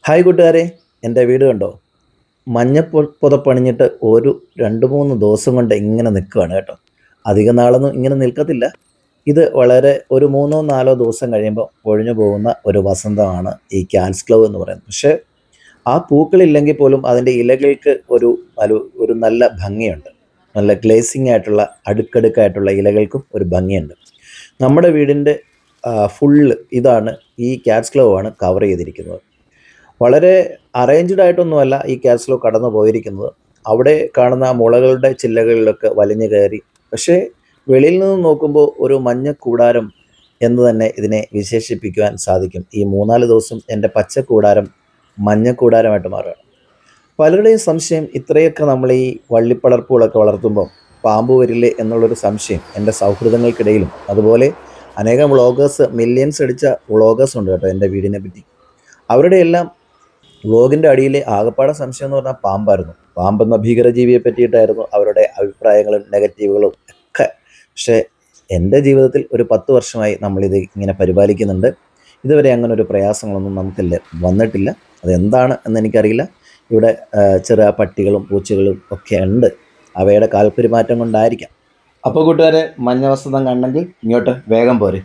Hi കൂട്ടുകാരെ, എൻ്റെ വീട് കണ്ടോ? മഞ്ഞ പുതപ്പണിഞ്ഞിട്ട് ഒരു 2-3 ദിവസം കൊണ്ട് ഇങ്ങനെ നിൽക്കുകയാണ് കേട്ടോ. അധിക നാളൊന്നും ഇങ്ങനെ നിൽക്കത്തില്ല. ഇത് വളരെ ഒരു 3-4 ദിവസം കഴിയുമ്പോൾ ഒഴിഞ്ഞു പോകുന്ന ഒരു വസന്തമാണ് ഈ ക്യാറ്റ്സ് ക്ലൗ എന്ന് പറയുന്നത്. പക്ഷേ ആ പൂക്കളില്ലെങ്കിൽ പോലും അതിൻ്റെ ഇലകൾക്ക് ഒരു നല്ല ഭംഗിയുണ്ട്. നല്ല ഗ്ലേസിങ് ആയിട്ടുള്ള അടുക്കടുക്കായിട്ടുള്ള ഇലകൾക്കും ഒരു ഭംഗിയുണ്ട്. നമ്മുടെ വീടിൻ്റെ ഫുള്ള് ഇതാണ്, ഈ ക്യാറ്റ്സ് ക്ലൗ ആണ് കവർ ചെയ്തിരിക്കുന്നത്. വളരെ അറേഞ്ച്ഡ് ആയിട്ടൊന്നുമല്ല ഈ ക്യാറ്റ്സ് ക്ലൗ കടന്നു പോയിരിക്കുന്നത്. അവിടെ കാണുന്ന ആ മുളകളുടെ ചില്ലകളിലൊക്കെ വലിഞ്ഞു കയറി. പക്ഷേ വെളിയിൽ നിന്ന് നോക്കുമ്പോൾ ഒരു മഞ്ഞ കൂടാരം എന്ന് തന്നെ ഇതിനെ വിശേഷിപ്പിക്കുവാൻ സാധിക്കും. ഈ 3-4 ദിവസം എൻ്റെ പച്ച കൂടാരം മഞ്ഞ കൂടാരമായിട്ട് മാറുകയാണ്. പലരുടെയും സംശയം, ഇത്രയൊക്കെ നമ്മൾ ഈ വള്ളിപ്പടർപ്പുകളൊക്കെ വളർത്തുമ്പോൾ പാമ്പ് വരില്ലേ എന്നുള്ളൊരു സംശയം എൻ്റെ സൗഹൃദങ്ങൾക്കിടയിലും, അതുപോലെ അനേകം വ്ളോഗേഴ്സ്, മില്യൻസ് അടിച്ച വ്ളോഗേഴ്സ് ഉണ്ട് കേട്ടോ എൻ്റെ വീടിനെ പറ്റി. അവരുടെ എല്ലാം വ്ളോഗിൻ്റെ അടിയിലെ ആകപ്പാടെ സംശയം എന്ന് പറഞ്ഞാൽ പാമ്പായിരുന്നു. പാമ്പെന്ന ഭീകരജീവിയെ പറ്റിയിട്ടായിരുന്നു അവരുടെ അഭിപ്രായങ്ങളും നെഗറ്റീവുകളും ഒക്കെ. പക്ഷേ എൻ്റെ ജീവിതത്തിൽ ഒരു 10 വർഷമായി നമ്മളിത് ഇങ്ങനെ പരിപാലിക്കുന്നുണ്ട്. ഇതുവരെ അങ്ങനെ ഒരു പ്രയാസങ്ങളൊന്നും നമുക്കില്ല, വന്നിട്ടില്ല. അതെന്താണ് എന്ന് എനിക്കറിയില്ല. ഇവിടെ ചെറിയ പട്ടികളും പൂച്ചകളും ഒക്കെ ഉണ്ട്. അവയുടെ കാൽപ്പെരുമാറ്റം കൊണ്ടായിരിക്കാം. അപ്പോൾ കൂട്ടുകാരെ, മഞ്ഞ വസന്തം കണ്ടെങ്കിൽ ഇങ്ങോട്ട് വേഗം പോരെ.